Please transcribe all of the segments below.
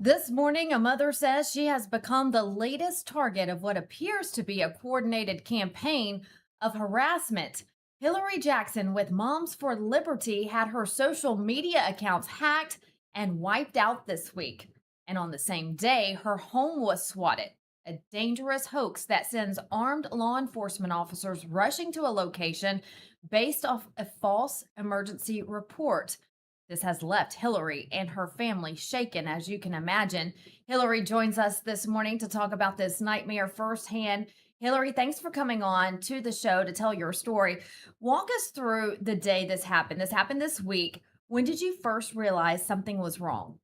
This morning, a mother says she has become the latest target of what appears to be a coordinated campaign of harassment. Hillary Jackson with Moms for Liberty had her social media accounts hacked and wiped out this week. And on the same day, her home was swatted, a dangerous hoax that sends armed law enforcement officers rushing to a location based off a false emergency report. This has left Hillary and her family shaken, as you can imagine. Hillary joins us this morning to talk about this nightmare firsthand. Hillary, thanks for coming on to the show to tell your story. Walk us through the day this happened. This happened this week. When did you first realize something was wrong?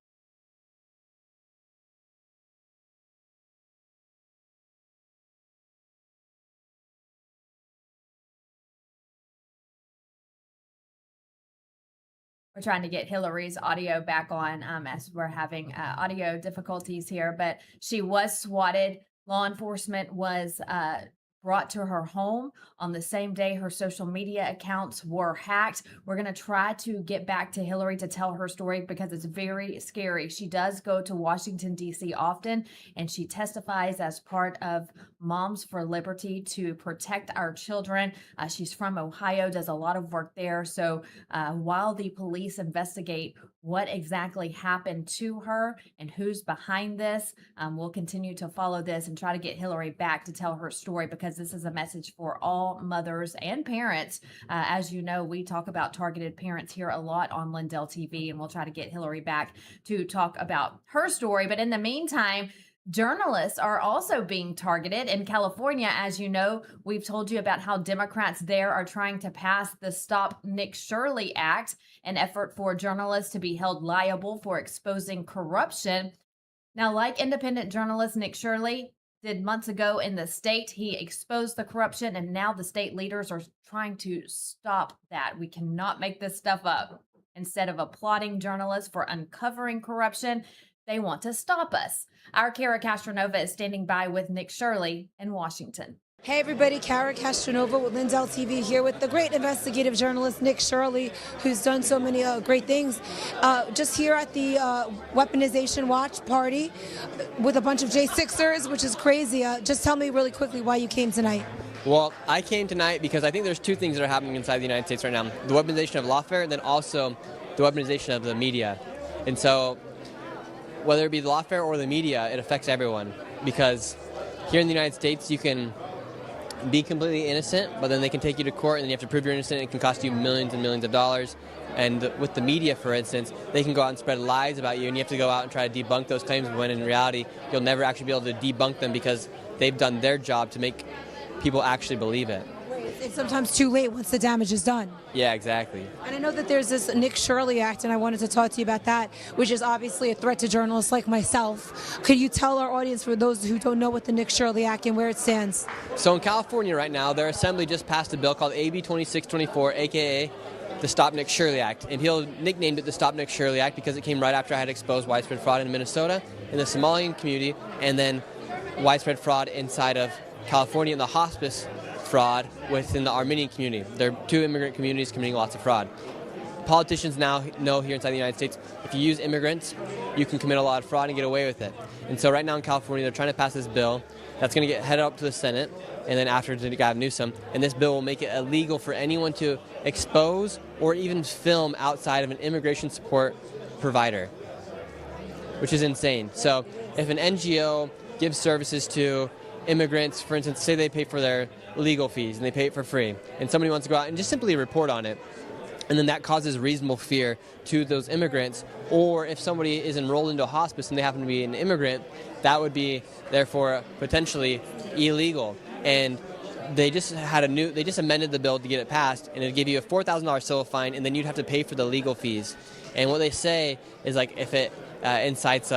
We're trying to get Hillary's audio back on as we're having audio difficulties here, but she was swatted. Law enforcement was brought to her home on the same day her social media accounts were hacked. We're going to try to get back to Hillary to tell her story because it's very scary. She does go to Washington, D.C. often, and she testifies as part of Moms for Liberty to protect our children. She's from Ohio, does a lot of work there. So while the police investigate what exactly happened to her and who's behind this, we'll continue to follow this and try to get Hillary back to tell her story because this is a message for all mothers and parents. As you know, we talk about targeted parents here a lot on Lindell TV, and we'll try to get Hillary back to talk about her story. But in the meantime, journalists are also being targeted in California. As you know, we've told you about how Democrats there are trying to pass the Stop Nick Shirley Act, an effort for journalists to be held liable for exposing corruption. Now, like independent journalist Nick Shirley did months ago in the state, he exposed the corruption, and now the state leaders are trying to stop that. We cannot make this stuff up. Instead of applauding journalists for uncovering corruption, they want to stop us. Our Kara Castronova is standing by with Nick Shirley in Washington. Hey everybody, Kara Castronova with Lindell TV here with the great investigative journalist Nick Shirley, who's done so many great things. Just here at the Weaponization Watch Party with a bunch of J6ers, which is crazy. Just tell me really quickly why you came tonight. Well, I came tonight because I think there's two things that are happening inside the United States right now. The weaponization of lawfare and then also the weaponization of the media. And so whether it be the lawfare or the media, it affects everyone because here in the United States you can be completely innocent, but then they can take you to court and then you have to prove you're innocent. It can cost you millions and millions of dollars. And with the media, for instance, they can go out and spread lies about you and you have to go out and try to debunk those claims when in reality you'll never actually be able to debunk them because they've done their job to make people actually believe it. It's sometimes too late once the damage is done. Yeah, exactly. And I know that there's this Nick Shirley Act, and I wanted to talk to you about that, which is obviously a threat to journalists like myself. Could you tell our audience, for those who don't know, what the Nick Shirley Act and where it stands? So in California right now, their assembly just passed a bill called AB 2624, a.k.a. the Stop Nick Shirley Act. And he'll nicknamed it the Stop Nick Shirley Act because it came right after I had exposed widespread fraud in Minnesota, in the Somalian community, and then widespread fraud inside of California in the hospice fraud within the Armenian community. There are two immigrant communities committing lots of fraud. Politicians now know here inside the United States, if you use immigrants, you can commit a lot of fraud and get away with it. And so right now in California, they're trying to pass this bill that's going to get headed up to the Senate, and then after to Gavin Newsom. And this bill will make it illegal for anyone to expose or even film outside of an immigration support provider, which is insane. So if an NGO gives services to immigrants, for instance, say they pay for their legal fees and they pay it for free, and somebody wants to go out and just simply report on it, and then that causes reasonable fear to those immigrants, or if somebody is enrolled into a hospice and they happen to be an immigrant, that would be therefore potentially illegal. And they just amended the bill to get it passed, and it'd give you a $4,000 civil fine, and then you'd have to pay for the legal fees. And what they say is like if it incites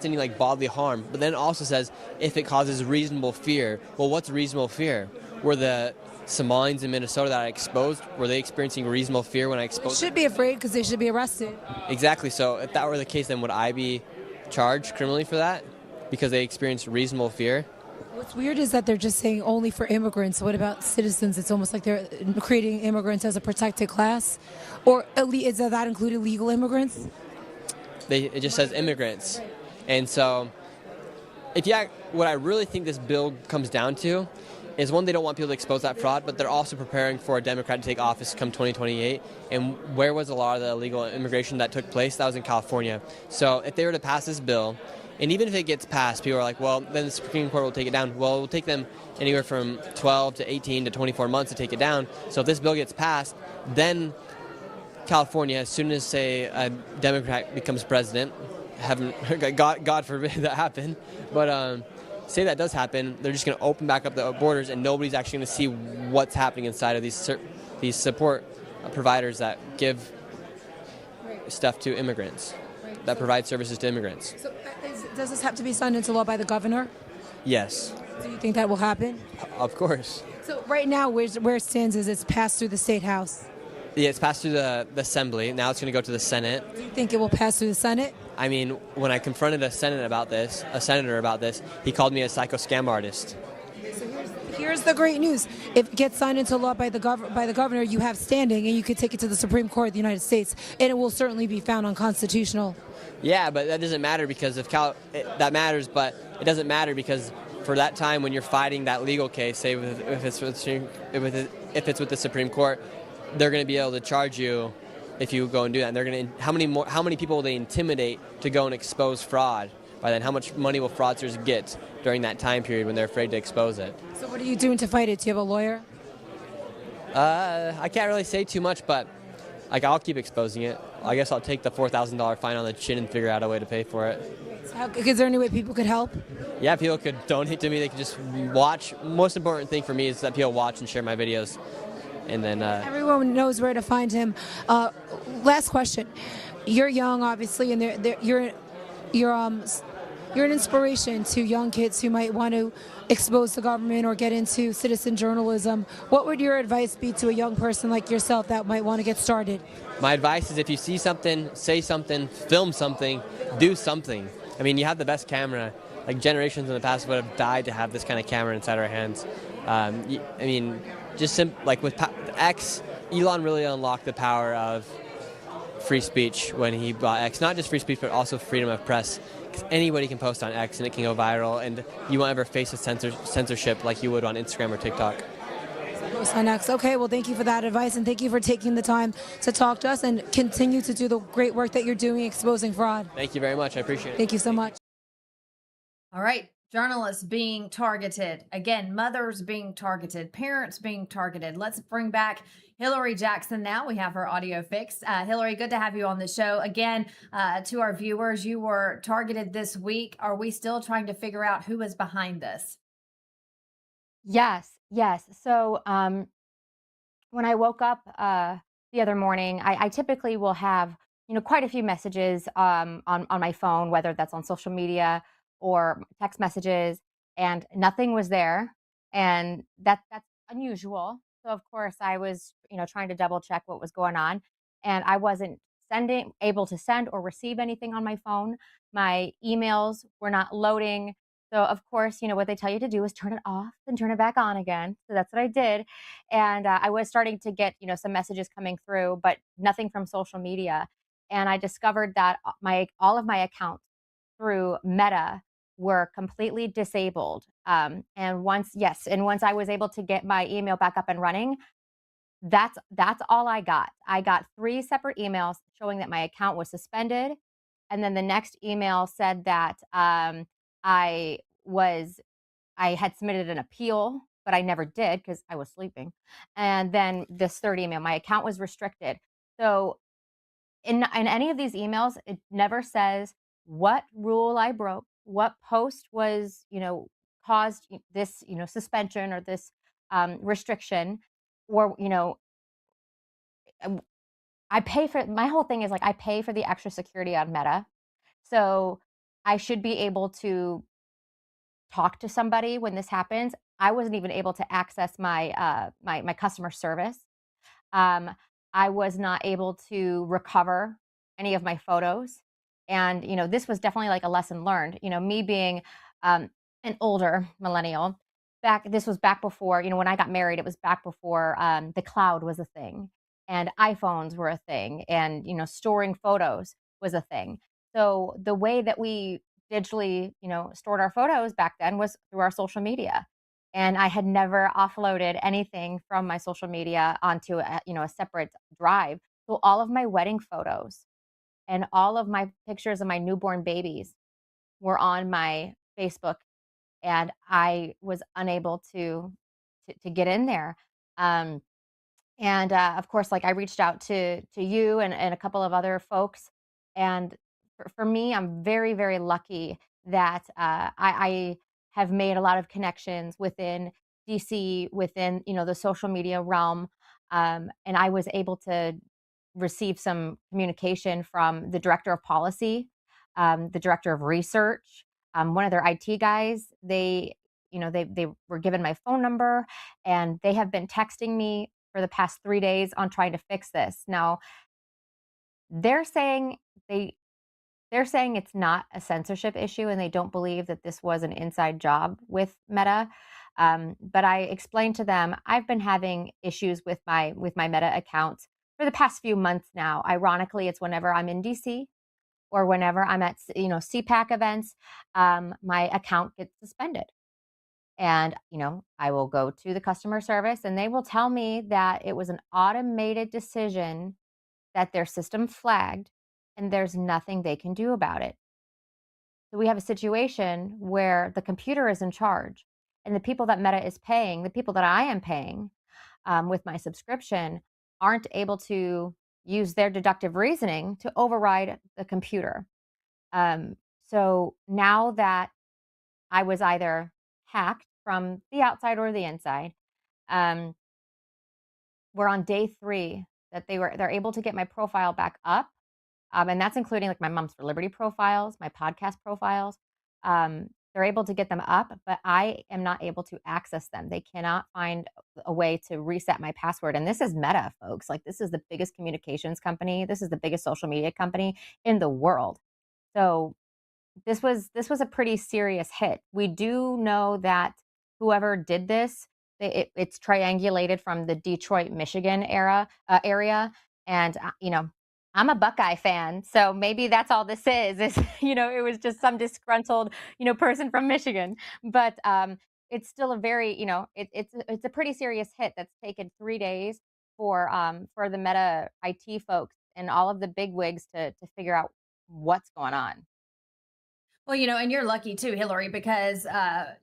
any like bodily harm, but then it also says if it causes reasonable fear. Well, what's reasonable fear? Were the Somalians in Minnesota that I exposed, were they experiencing reasonable fear when I exposed They should be afraid because they should be arrested. Exactly. So if that were the case, then would I be charged criminally for that because they experienced reasonable fear? What's weird is that they're just saying only for immigrants. What about citizens? It's almost like they're creating immigrants as a protected class. Or does that include illegal immigrants? It just says immigrants. And so, what I really think this bill comes down to is, one, they don't want people to expose that fraud, but they're also preparing for a Democrat to take office come 2028. And where was a lot of the illegal immigration that took place? That was in California. So if they were to pass this bill, and even if it gets passed, people are like, well, then the Supreme Court will take it down. Well, it will take them anywhere from 12 to 18 to 24 months to take it down. So if this bill gets passed, then California, as soon as, say, a Democrat becomes president, God forbid that happen, but say that does happen, they're just going to open back up the borders, and nobody's actually going to see what's happening inside of these support providers that give stuff to immigrants, that provide services to immigrants. So does this have to be signed into law by the governor? Yes. Do you think that will happen? Of course. So right now, where it stands is it's passed through the State House. Yeah, it's passed through the Assembly. Now it's going to go to the Senate. Do you think it will pass through the Senate? I mean, when I confronted a senator about this, he called me a psycho scam artist. So here's the great news. If it gets signed into law by the governor, you have standing, and you could take it to the Supreme Court of the United States, and it will certainly be found unconstitutional. Yeah, but that doesn't matter because that matters, but it doesn't matter because for that time when you're fighting that legal case, say if it's with the Supreme Court, they're going to be able to charge you if you go and do that. And they're going to how many people will they intimidate to go and expose fraud? By then, how much money will fraudsters get during that time period when they're afraid to expose it? So what are you doing to fight it? Do you have a lawyer? I can't really say too much, but I'll keep exposing it. I guess I'll take the $4,000 fine on the chin and figure out a way to pay for it. So is there any way people could help? Yeah, people could donate to me. They could just watch. Most important thing for me is that people watch and share my videos. And then everyone knows where to find him. Last question: you're young, obviously, and you're an inspiration to young kids who might want to expose the government or get into citizen journalism. What would your advice be to a young person like yourself that might want to get started? My advice is, if you see something, say something, film something, do something. I mean, you have the best camera. Like, generations in the past would have died to have this kind of camera inside our hands. I mean, like with X, Elon really unlocked the power of free speech when he bought X. Not just free speech, but also freedom of press. Because anybody can post on X and it can go viral, and you won't ever face a censorship like you would on Instagram or TikTok. Post on X. Okay, well, thank you for that advice, and thank you for taking the time to talk to us and continue to do the great work that you're doing exposing fraud. Thank you very much. I appreciate it. Thank you so much. All right. Journalists being targeted. Again, mothers being targeted, parents being targeted. Let's bring back Hillary Jackson now. We have her audio fixed. Hillary, good to have you on the show. Again, to our viewers, you were targeted this week. Are we still trying to figure out who is behind this? Yes. So when I woke up the other morning, I typically will have, quite a few messages on my phone, whether that's on social media or text messages, and nothing was there. And that's unusual. So of course I was, trying to double check what was going on, and I wasn't able to send or receive anything on my phone. My emails were not loading. So of course, what they tell you to do is turn it off and turn it back on again. So that's what I did. And I was starting to get, some messages coming through, but nothing from social media. And I discovered that all of my accounts through Meta were completely disabled. And once I was able to get my email back up and running, that's all I got. I got 3 separate emails showing that my account was suspended. And then the next email said that I had submitted an appeal, but I never did because I was sleeping. And then this third email, my account was restricted. So in any of these emails, it never says what rule I broke, what post was, caused this, suspension or this restriction, or, I pay for, my whole thing is I pay for the extra security on Meta. So I should be able to talk to somebody when this happens. I wasn't even able to access my my customer service. I was not able to recover any of my photos. And, this was definitely a lesson learned, me being an older millennial. This was back before, when I got married, it was back before the cloud was a thing, and iPhones were a thing, and, storing photos was a thing. So the way that we digitally, stored our photos back then was through our social media. And I had never offloaded anything from my social media onto a separate drive. So all of my wedding photos and all of my pictures of my newborn babies were on my Facebook, and I was unable to get in there. Um, and of course, like I reached out to you and a couple of other folks. And for me, I'm very, very lucky that I have made a lot of connections within DC, within the social media realm, and I was able to receive some communication from the director of policy, the director of research, one of their IT guys. They were given my phone number, and they have been texting me for the past 3 days on trying to fix this. Now they're saying they they're saying it's not a censorship issue, and they don't believe that this was an inside job with Meta. But I explained to them I've been having issues with my Meta account for the past few months now. Ironically, it's whenever I'm in DC or whenever I'm at CPAC events, my account gets suspended. And I will go to the customer service, and they will tell me that it was an automated decision that their system flagged, and there's nothing they can do about it. So we have a situation where the computer is in charge, and the people that Meta is paying, the people that I am paying with my subscription, aren't able to use their deductive reasoning to override the computer. So now that I was either hacked from the outside or the inside, um, we're on day 3 that they're able to get my profile back up. And that's including like my Moms for Liberty profiles, my podcast profiles. They're able to get them up, but I am not able to access them. They cannot find a way to reset my password. And this is Meta, folks. Like, this is the biggest communications company. This is the biggest social media company in the world. So this was a pretty serious hit. We do know that whoever did this, it's triangulated from the Detroit, Michigan area, and I'm a Buckeye fan, so maybe that's all this is. Is it was just some disgruntled person from Michigan, but it's still a very it's a pretty serious hit that's taken 3 days for the Meta IT folks and all of the big wigs to figure out what's going on. Well, and you're lucky too, Hillary, because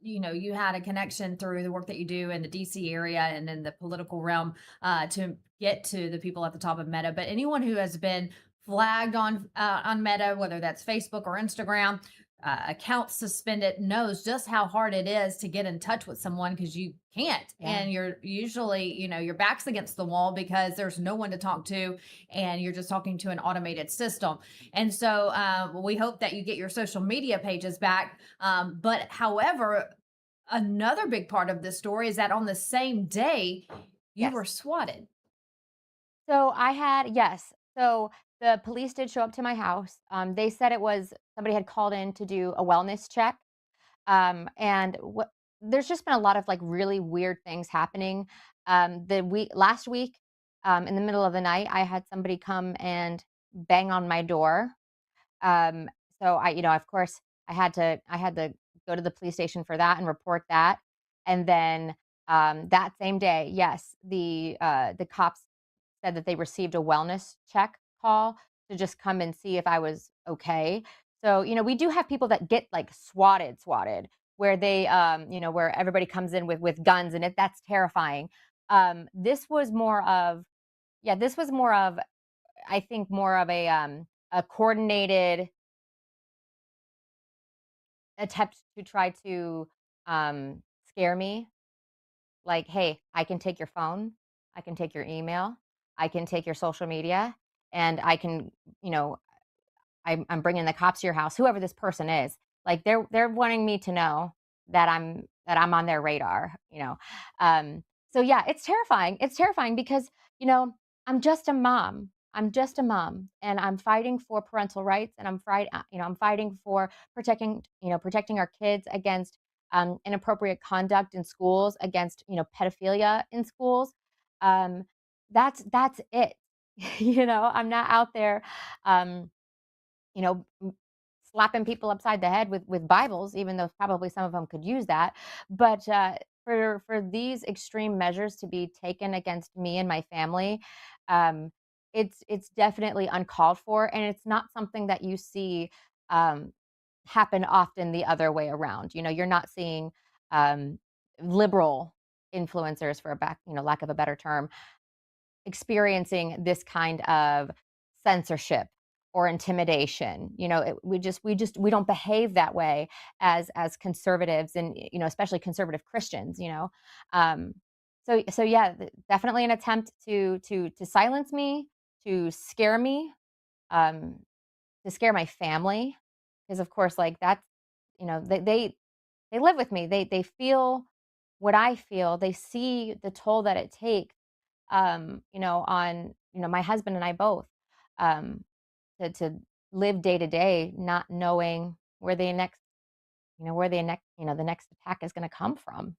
you had a connection through the work that you do in the DC area and in the political realm to get to the people at the top of Meta. But anyone who has been flagged on Meta, whether that's Facebook or Instagram, accounts suspended, knows just how hard it is to get in touch with someone because you can't. Yeah. And you're usually, your back's against the wall because there's no one to talk to, and you're just talking to an automated system. And so we hope that you get your social media pages back. But however, another big part of this story is that on the same day, you Yes. were swatted. So yes. So the police did show up to my house. They said it was somebody had called in to do a wellness check. And there's just been a lot of like really weird things happening. Last week, in the middle of the night, I had somebody come and bang on my door. Um, so of course, I had to go to the police station for that and report that. And then that same day, yes, the cops said that they received a wellness check call to just come and see if I was okay. So, we do have people that get like swatted, where they, where everybody comes in with guns, and that's terrifying. This was more of, yeah, this was more of, I think, more of a coordinated attempt to try to scare me. Like, hey, I can take your phone, I can take your email, I can take your social media, and I can, I'm bringing the cops to your house, whoever this person is. Like, they're wanting me to know that I'm on their radar. So yeah, it's terrifying. It's terrifying because you know I'm just a mom. I'm just a mom, and I'm fighting for parental rights, and I'm fighting for protecting our kids against inappropriate conduct in schools, against pedophilia in schools. Um, that's it. I'm not out there. Um, slapping people upside the head with Bibles, even though probably some of them could use that. But for these extreme measures to be taken against me and my family, um, it's definitely uncalled for, and it's not something that you see um, happen often the other way around. You're not seeing um, liberal influencers, for a lack of a better term, experiencing this kind of censorship or intimidation. We don't behave that way as conservatives, and especially conservative Christians. Um, so yeah, definitely an attempt to silence me, to scare me, um, to scare my family, because of course, like, that's, they live with me. They feel what I feel. They see the toll that it takes, on my husband and I both, um, to live day to day, not knowing where the next attack is going to come from.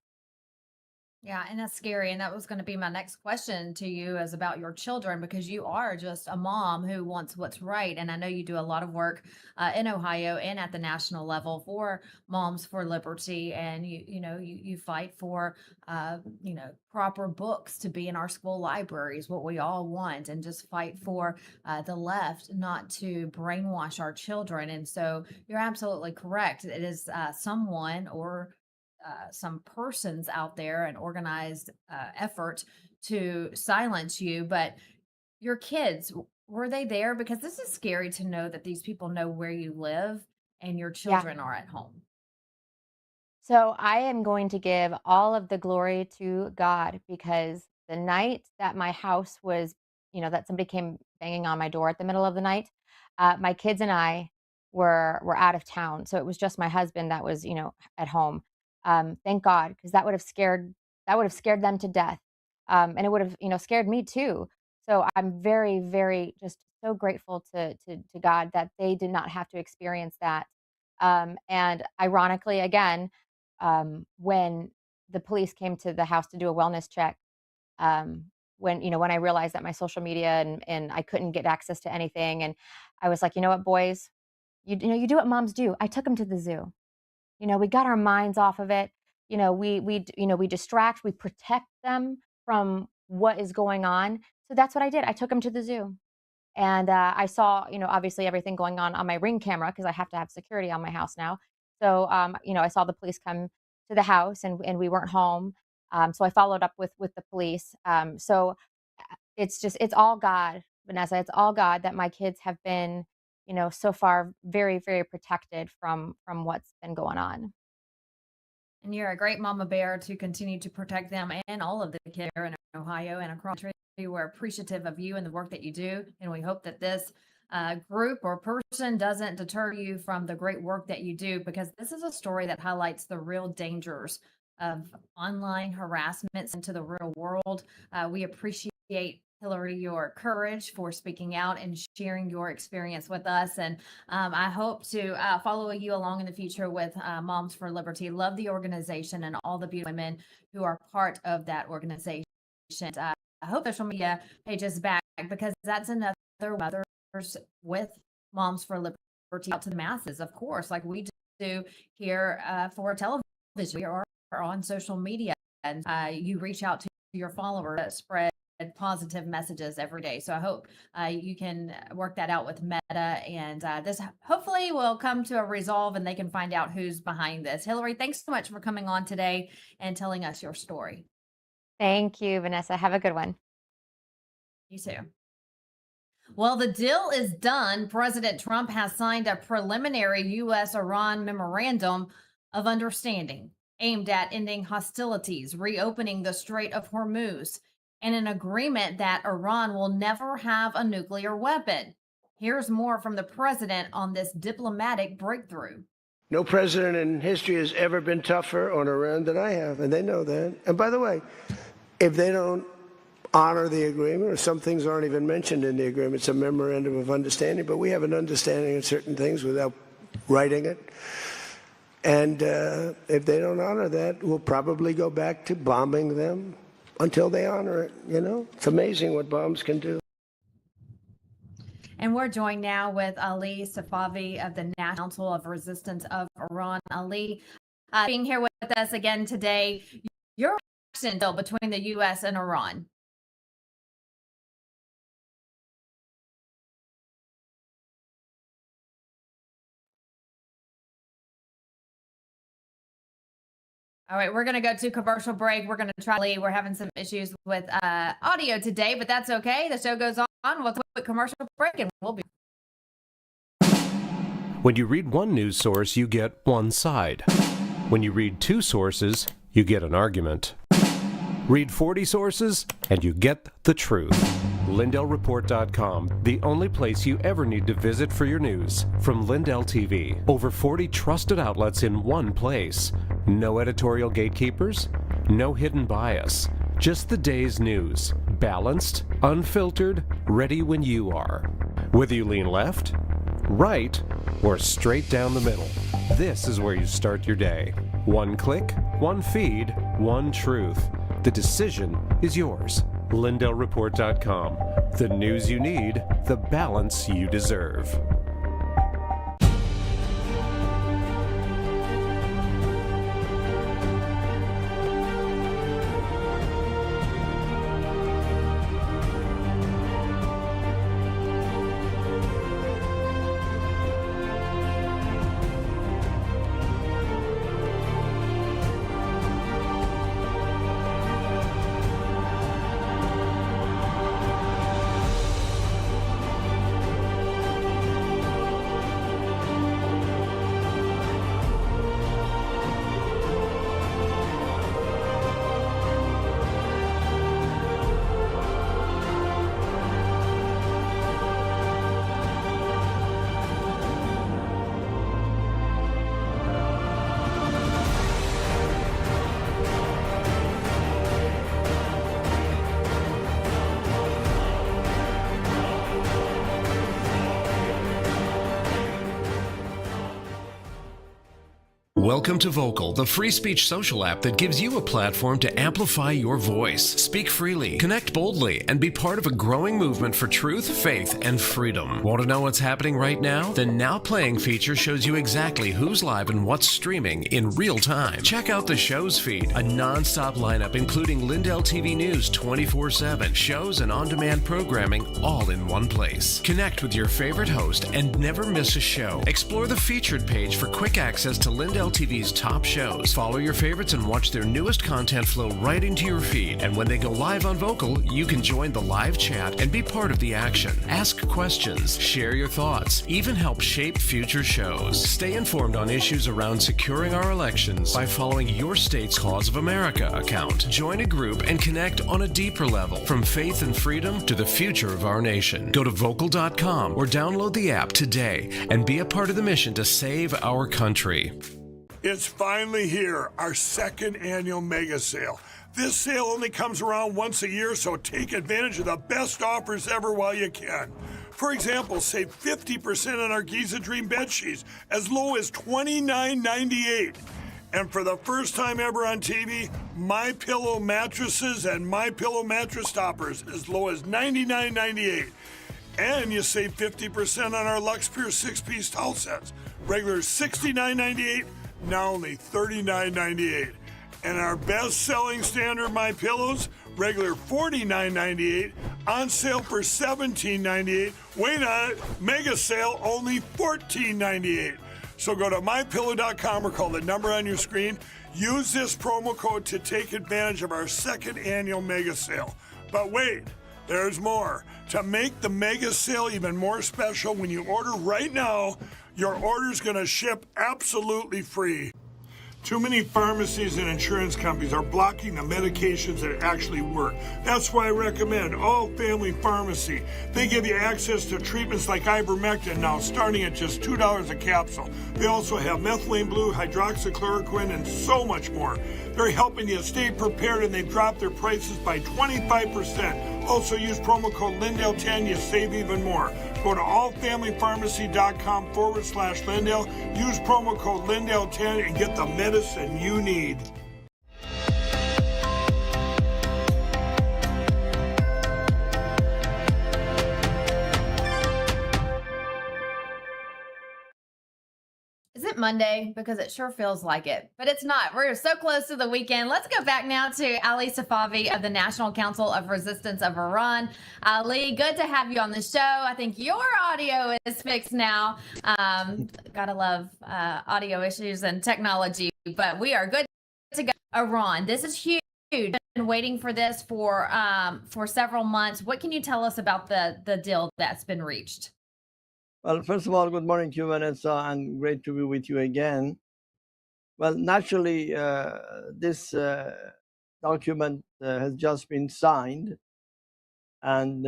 Yeah, and that's scary. And that was going to be my next question to you, is about your children, because you are just a mom who wants what's right. And I know you do a lot of work in Ohio and at the national level for Moms for Liberty, and you fight for proper books to be in our school libraries, what we all want, and just fight for the left not to brainwash our children. And so you're absolutely correct. It is someone or some persons out there, an organized effort to silence you. But your kids, were they there? Because this is scary to know that these people know where you live and your Yeah. children are at home. So I am going to give all of the glory to God, because the night that my house was, that somebody came banging on my door at the middle of the night, my kids and I were out of town, so it was just my husband that was, at home. Thank God, because that would have scared them to death, and it would have, scared me too. So I'm very, very just so grateful to God that they did not have to experience that. And ironically, again, when the police came to the house to do a wellness check, when I realized that my social media and I couldn't get access to anything, and I was like, you know what, boys, you do what moms do. I took them to the zoo. We got our minds off of it. We distract, we protect them from what is going on. So that's what I did. I took them to the zoo. And I saw, obviously everything going on my Ring camera, because I have to have security on my house now. So, I saw the police come to the house, and we weren't home. So I followed up with the police. So it's all God, Vanessa. It's all God that my kids have been, so far very, very protected from what's been going on. And you're a great mama bear to continue to protect them and all of the kids here in Ohio and across the country. We're appreciative of you and the work that you do. And we hope that this group or person doesn't deter you from the great work that you do, because this is a story that highlights the real dangers of online harassment into the real world. We appreciate, Hillary, your courage for speaking out and sharing your experience with us. And I hope to follow you along in the future with Moms for Liberty. Love the organization and all the beautiful women who are part of that organization. I hope social media pages back, because that's another others with Moms for Liberty out to the masses, of course, like we do here for television. We are on social media, and you reach out to your followers that spread positive messages every day. So I hope you can work that out with Meta, and this hopefully will come to a resolve and they can find out who's behind this. Hillary, thanks so much for coming on today and telling us your story. Thank you, Vanessa. Have a good one. You too. Well, the deal is done. President Trump has signed a preliminary U.S.-Iran memorandum of understanding aimed at ending hostilities, reopening the Strait of Hormuz, and an agreement that Iran will never have a nuclear weapon. Here's more from the president on this diplomatic breakthrough. No president in history has ever been tougher on Iran than I have, and they know that. And by the way, if they don't honor the agreement, or some things aren't even mentioned in the agreement, it's a memorandum of understanding, but we have an understanding of certain things without writing it. And if they don't honor that, we'll probably go back to bombing them until they honor it. It's amazing what bombs can do. And we're joined now with Ali Safavi of the National Council of Resistance of Iran. Ali, being here with us again today, your reaction deal between the U.S. and Iran. All right, we're going to go to commercial break. We're going to try. We're having some issues with audio today, but that's okay. The show goes on. We'll take a quick commercial break, and we'll be. When you read one news source, you get one side. When you read two sources, you get an argument. Read 40 sources, and you get the truth. LindellReport.com, the only place you ever need to visit for your news. From LindellTV, over 40 trusted outlets in one place. No editorial gatekeepers, no hidden bias. Just the day's news. Balanced, unfiltered, ready when you are. Whether you lean left, right, or straight down the middle, this is where you start your day. One click, one feed, one truth. The decision is yours. LindellReport.com. The news you need, the balance you deserve. Welcome to Vocal, the free speech social app that gives you a platform to amplify your voice. Speak freely, connect boldly, and be part of a growing movement for truth, faith, and freedom. Want to know what's happening right now? The Now Playing feature shows you exactly who's live and what's streaming in real time. Check out the show's feed, a non-stop lineup including LINDELLTV News 24/7, shows and on-demand programming all in one place. Connect with your favorite host and never miss a show. Explore the featured page for quick access to LINDELLTV's top shows. Follow your favorites and watch their newest content flow right into your feed. And when they go live on Vocal, you can join the live chat and be part of the action. Ask questions, share your thoughts, even help shape future shows. Stay informed on issues around securing our elections by following your state's Cause of America account. Join a group and connect on a deeper level, from faith and freedom to the future of our nation. Go to vocal.com or download the app today and be a part of the mission to save our country. It's finally here, our second annual mega sale. This sale only comes around once a year, so take advantage of the best offers ever while you can. For example, save 50% on our Giza Dream bed sheets, as low as $29.98. And for the first time ever on TV, MyPillow mattresses and MyPillow mattress toppers, as low as $99.98. And you save 50% on our Lux Pure 6-piece towel sets, regular $69.98. Now only $39.98. And our best-selling standard My Pillows, regular $49.98, on sale for $17.98. Wait on it, mega sale only $14.98. So go to mypillow.com or call the number on your screen. Use this promo code to take advantage of our second annual mega sale. But wait, there's more. To make the mega sale even more special, when you order right now, your order's going to ship absolutely free. Too many pharmacies and insurance companies are blocking the medications that actually work. That's why I recommend All Family Pharmacy. They give you access to treatments like ivermectin now, starting at just $2 a capsule. They also have methylene blue, hydroxychloroquine, and so much more. They're helping you stay prepared, and they've dropped their prices by 25%. Also use promo code LINDELL10, you save even more. Go to allfamilypharmacy.com/Lindell. Use promo code LINDELL10 and get the medicine you need. it Monday? Because it sure feels like it, but it's not. We're so close to the weekend. Let's go back now to Ali Safavi of the National Council of Resistance of Iran. Ali, good to have you on the show. I think your audio is fixed now. Gotta love audio issues and technology, but we are good to go. Iran, this is huge. Been waiting for this for several months. What can you tell us about the deal that's been reached? Well, first of all, good morning to you, Vanessa, and great to be with you again. Well, naturally, this document has just been signed, and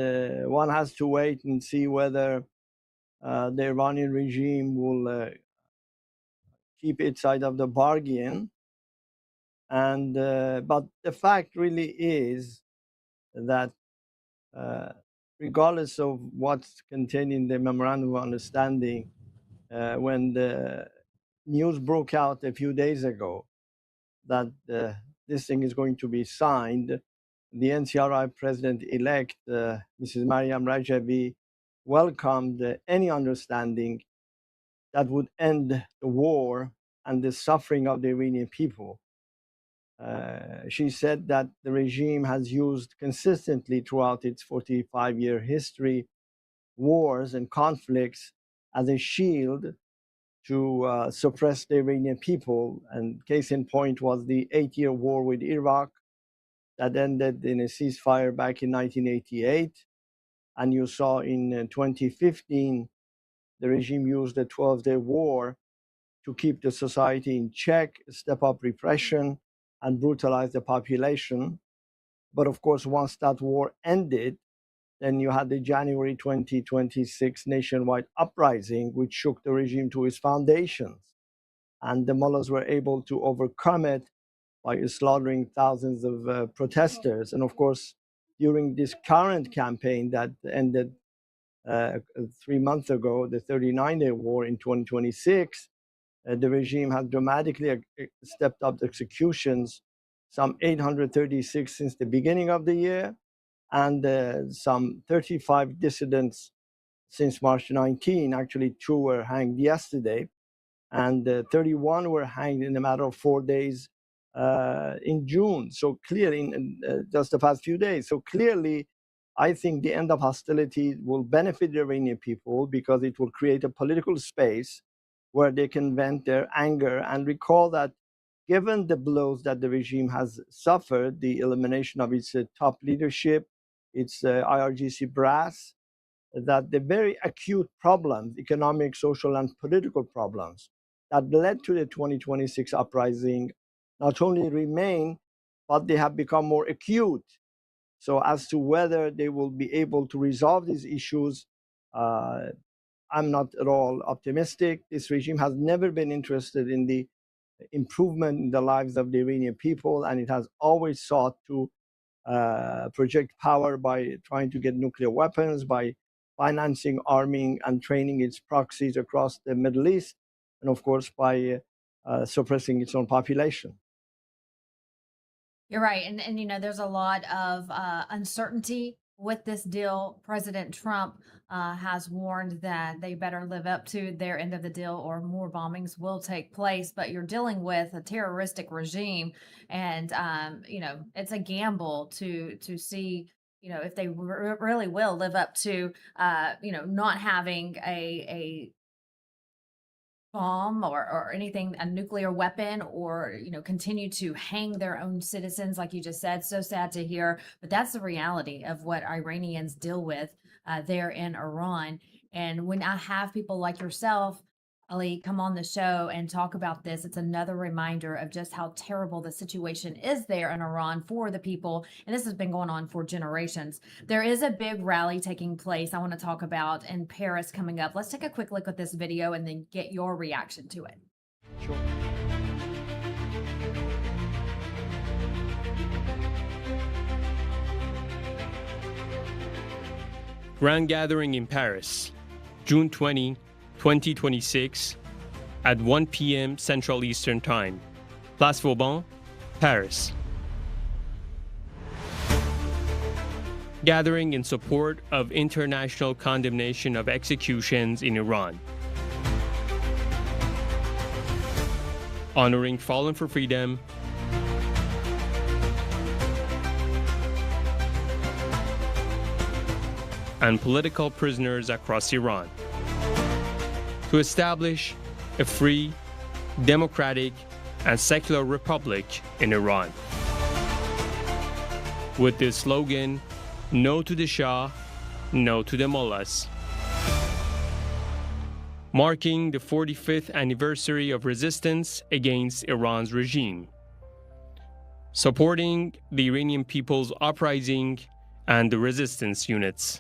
one has to wait and see whether the Iranian regime will keep its side of the bargain. And but the fact really is that regardless of what's contained in the memorandum of understanding, when the news broke out a few days ago that this thing is going to be signed, the NCRI president-elect, Mrs. Mariam Rajavi, welcomed any understanding that would end the war and the suffering of the Iranian people. She said that the regime has used consistently throughout its 45-year history wars and conflicts as a shield to suppress the Iranian people. And case in point was the 8-year war with Iraq that ended in a ceasefire back in 1988. And you saw in 2015, the regime used a 12-day war to keep the society in check, step up repression, and brutalize the population. But of course, once that war ended, then you had the January 2026 nationwide uprising, which shook the regime to its foundations. And the mullahs were able to overcome it by slaughtering thousands of protesters. And of course, during this current campaign that ended 3 months ago, the 39-day war in 2026, the regime has dramatically stepped up the executions, some 836 since the beginning of the year, and some 35 dissidents since March 19. Actually, 2 were hanged yesterday, and 31 were hanged in a matter of 4 days in June. So clearly, in just the past few days. So clearly, I think the end of hostility will benefit the Iranian people because it will create a political space where they can vent their anger. And recall that given the blows that the regime has suffered, the elimination of its top leadership, its IRGC brass, that the very acute problems, economic, social, and political problems that led to the 2026 uprising not only remain, but they have become more acute. So as to whether they will be able to resolve these issues, I'm not at all optimistic. This regime has never been interested in the improvement in the lives of the Iranian people, and it has always sought to project power by trying to get nuclear weapons, by financing, arming, and training its proxies across the Middle East, and of course by suppressing its own population. You're right. And you know, there's a lot of uncertainty with this deal. President Trump has warned that they better live up to their end of the deal or more bombings will take place. But you're dealing with a terroristic regime, and you know, it's a gamble to see, you know, if they really will live up to you know, not having a bomb or anything, a nuclear weapon, or, you know, continue to hang their own citizens, like you just said. So sad to hear, but that's the reality of what Iranians deal with there in Iran. And when I have people like yourself, Ali, come on the show and talk about this, it's another reminder of just how terrible the situation is there in Iran for the people. And this has been going on for generations. There is a big rally taking place I want to talk about in Paris coming up. Let's take a quick look at this video and then get your reaction to it. Sure. Grand gathering in Paris, June 20, 2026, at 1 p.m. Central Eastern Time. Place Vauban, Paris. Gathering in support of international condemnation of executions in Iran. honoring fallen for freedom, and political prisoners across Iran, to establish a free, democratic, and secular republic in Iran. With the slogan, "No to the Shah, no to the mullahs," marking the 45th anniversary of resistance against Iran's regime, supporting the Iranian people's uprising and the resistance units.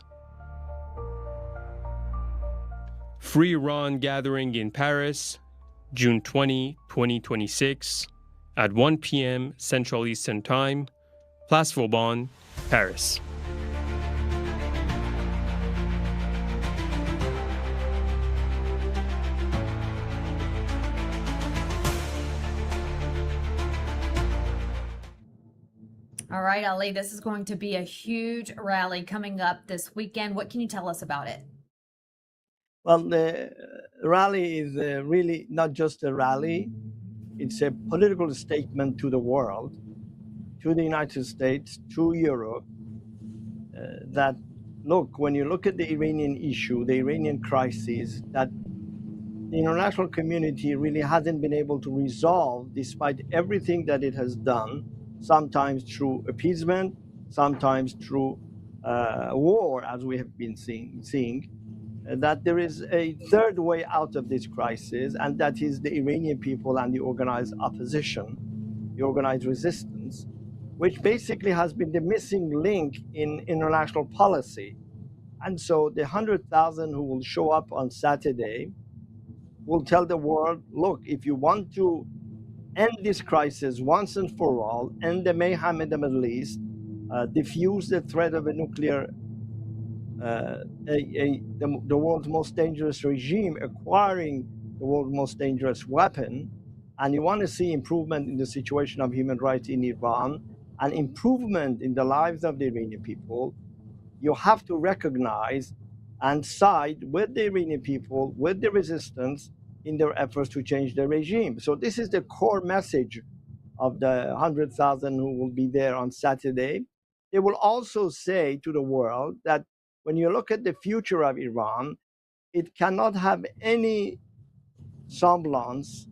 Free Iran gathering in Paris, June 20, 2026, at 1 p.m. Central Eastern Time, Place Vauban, Paris. All right, Ali, this is going to be a huge rally coming up this weekend. What can you tell us about it? Well, the rally is really not just a rally. It's a political statement to the world, to the United States, to Europe, that, look, when you look at the Iranian issue, the Iranian crisis, that the international community really hasn't been able to resolve despite everything that it has done, sometimes through appeasement, sometimes through war, as we have been seeing, that there is a third way out of this crisis, and that is the Iranian people and the organized opposition, the organized resistance, which basically has been the missing link in international policy. And so the 100,000 who will show up on Saturday will tell the world, look, if you want to end this crisis once and for all, end the mayhem in the Middle East, diffuse the threat of a nuclear, the world's most dangerous regime acquiring the world's most dangerous weapon, and you want to see improvement in the situation of human rights in Iran, and improvement in the lives of the Iranian people, you have to recognize and side with the Iranian people, with the resistance in their efforts to change the regime. So this is the core message of the 100,000 who will be there on Saturday. They will also say to the world that when you look at the future of Iran, it cannot have any semblance,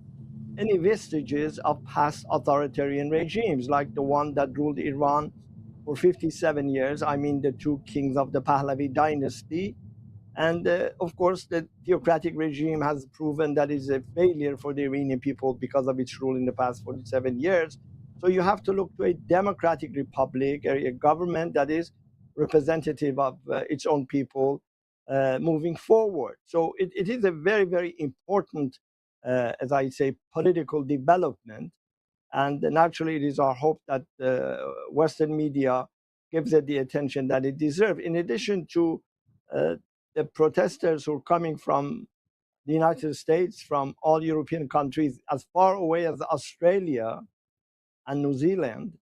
any vestiges of past authoritarian regimes like the one that ruled Iran for 57 years. I mean, the two kings of the Pahlavi dynasty. And of course, the theocratic regime has proven that is a failure for the Iranian people because of its rule in the past 47 years. So you have to look to a democratic republic, a government that is representative of its own people moving forward. So it is a very, very important, as I say, political development. And naturally, it is our hope that Western media gives it the attention that it deserves. In addition to the protesters who are coming from the United States, from all European countries, as far away as Australia and New Zealand,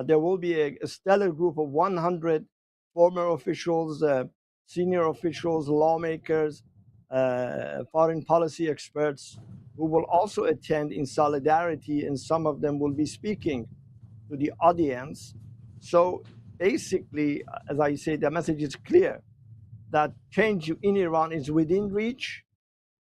there will be a stellar group of 100 former officials, senior officials, lawmakers, foreign policy experts who will also attend in solidarity, and some of them will be speaking to the audience. So basically, as I say, the message is clear that change in Iran is within reach,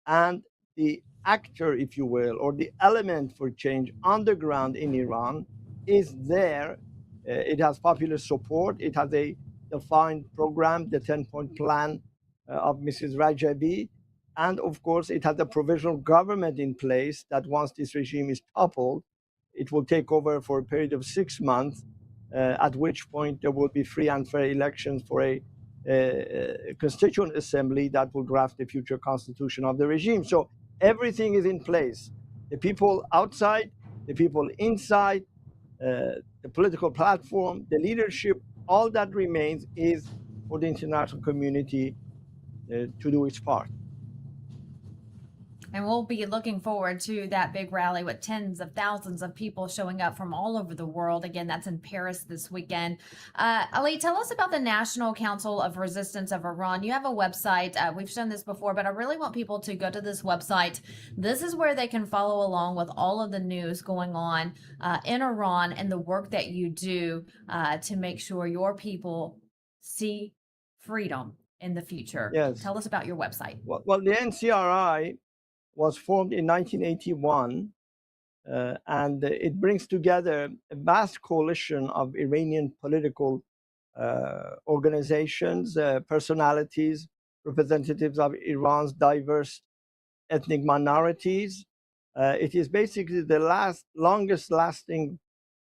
and the actor, if you will, or the element for change on the ground in Iran is there. It has popular support. It has a defined program, the 10-point plan of Mrs. Rajabi. And of course, it has a provisional government in place that once this regime is toppled, it will take over for a period of 6 months, at which point there will be free and fair elections for a constituent assembly that will draft the future constitution of the regime. So everything is in place. The people outside, the people inside, the political platform, the leadership, all that remains is for the international community to do its part. And we'll be looking forward to that big rally with tens of thousands of people showing up from all over the world. Again, that's in Paris this weekend. Ali, tell us about the National Council of Resistance of Iran. You have a website. We've shown this before, but I really want people to go to this website. This is where they can follow along with all of the news going on in Iran and the work that you do to make sure your people see freedom in the future. Yes. Tell us about your website. Well, the NCRI was formed in 1981, and it brings together a vast coalition of Iranian political organizations, personalities, representatives of Iran's diverse ethnic minorities. It is basically the longest lasting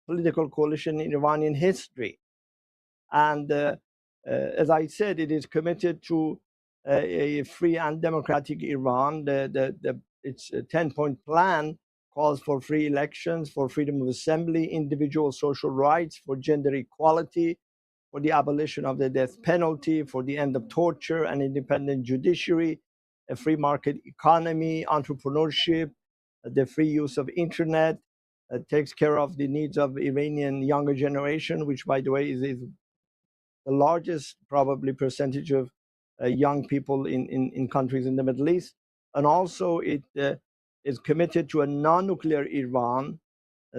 political coalition in Iranian history. And as I said, it is committed to a free and democratic Iran. Its 10-point plan calls for free elections, for freedom of assembly, individual social rights, for gender equality, for the abolition of the death penalty, for the end of torture, an independent judiciary, a free market economy, entrepreneurship, the free use of internet, takes care of the needs of Iranian younger generation, which, by the way, is the largest probably percentage of young people in countries in the Middle East. And also it is committed to a non-nuclear Iran.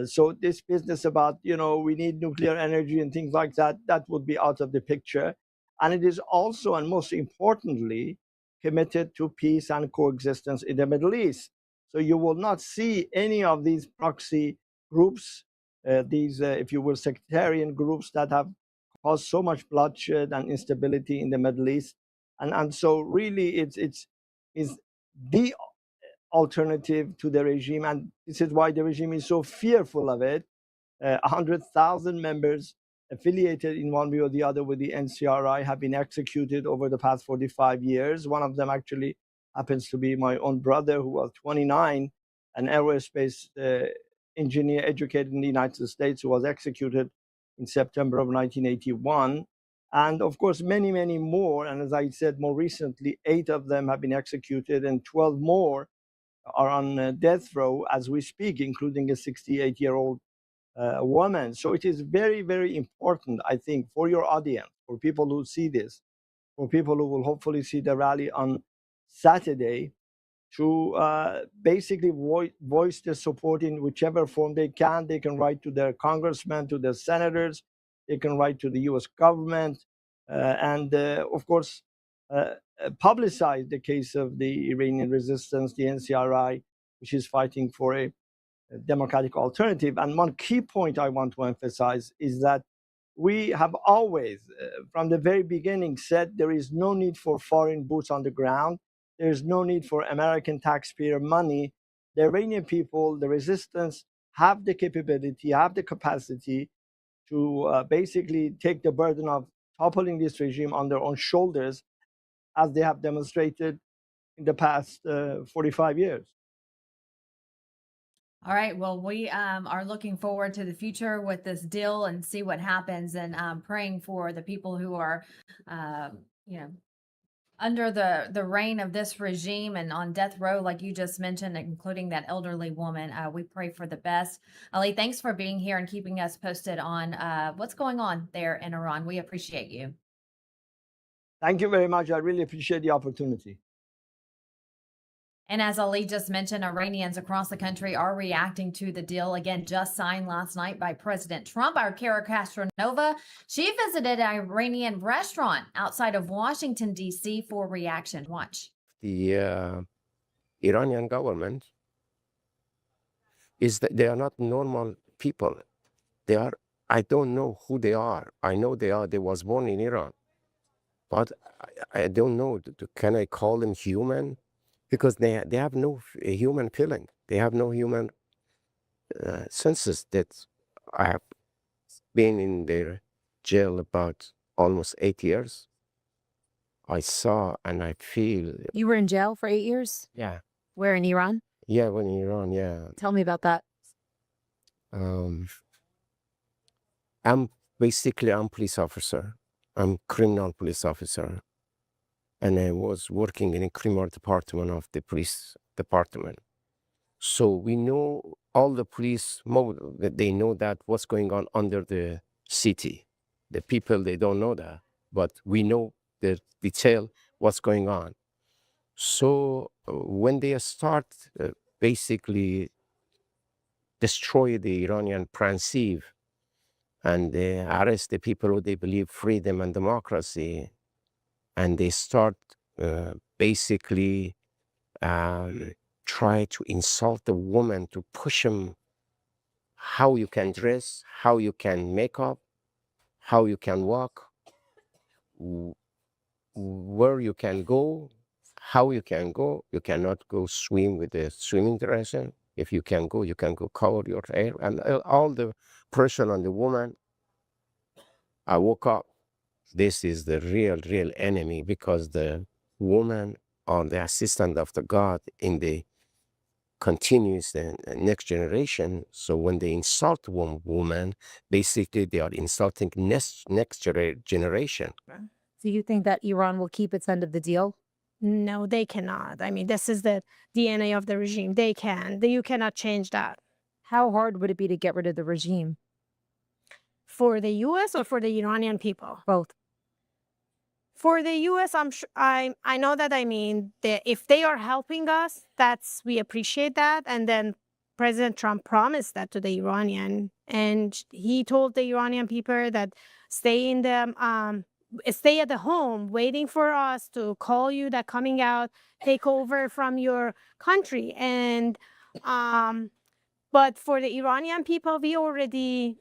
So this business about, we need nuclear energy and things like that, that would be out of the picture. And it is also, and most importantly, committed to peace and coexistence in the Middle East. So you will not see any of these proxy groups, these, if you will, sectarian groups that have caused so much bloodshed and instability in the Middle East. And so really it's the alternative to the regime, and this is why the regime is so fearful of it. 100,000 members affiliated in one way or the other with the NCRI have been executed over the past 45 years. One of them actually happens to be my own brother, who was 29, an aerospace engineer educated in the United States, who was executed in September of 1981. And of course, many, many more. And as I said, more recently, 8 of them have been executed and 12 more are on death row as we speak, including a 68-year-old woman. So it is very, very important, I think, for your audience, for people who see this, for people who will hopefully see the rally on Saturday, to basically voice their support in whichever form they can. They can write to their congressmen, to their senators, they can write to the US government, and of course, publicize the case of the Iranian resistance, the NCRI, which is fighting for a democratic alternative. And one key point I want to emphasize is that we have always, from the very beginning, said there is no need for foreign boots on the ground. There's no need for American taxpayer money. The Iranian people, the resistance, have the capability, have the capacity to basically take the burden of toppling this regime on their own shoulders, as they have demonstrated in the past 45 years. All right. Well, we are looking forward to the future with this deal and see what happens, and praying for the people who are, under the reign of this regime and on death row, like you just mentioned, including that elderly woman. We pray for the best. Ali, thanks for being here and keeping us posted on what's going on there in Iran. We appreciate you. Thank you very much. I really appreciate the opportunity. And as Ali just mentioned, Iranians across the country are reacting to the deal, again, just signed last night by President Trump. Our Kara Castronova, she visited an Iranian restaurant outside of Washington, D.C. for reaction. Watch. The Iranian government is that they are not normal people. They are, I don't know who they are. I know they was born in Iran, but I don't know, can I call them human? Because they have no human feeling. They have no human senses. That I have been in their jail about almost 8 years. I saw and I feel. You were in jail for 8 years? Yeah. Where, in Iran? Yeah, when in Iran, yeah. Tell me about that. I'm basically, I'm police officer. I'm criminal police officer. and I was working in a criminal department of the police department. So we know all the police, they know that what's going on under the city. The people, they don't know that, but we know the detail what's going on. So when they start basically destroy the Iranian principle and they arrest the people who they believe freedom and democracy, and they start basically try to insult the woman, to push them how you can dress, how you can make up, how you can walk, where you can go, how you can go. You cannot go swim with the swimming dress. If you can go cover your hair. And all the pressure on the woman. I woke up. This is the real enemy, because the woman or the assistant of the God in the continues the next generation. So when they insult one woman, basically they are insulting next generation. Do you think that Iran will keep its end of the deal? No, they cannot. I mean, this is the DNA of the regime. They can. You cannot change that. How hard would it be to get rid of the regime? For the U.S. or for the Iranian people? Both. For the U.S., I know that. I mean, if they are helping us, we appreciate that. And then President Trump promised that to the Iranian, and he told the Iranian people that stay at the home, waiting for us to call you, that coming out, take over from your country. And but for the Iranian people, we already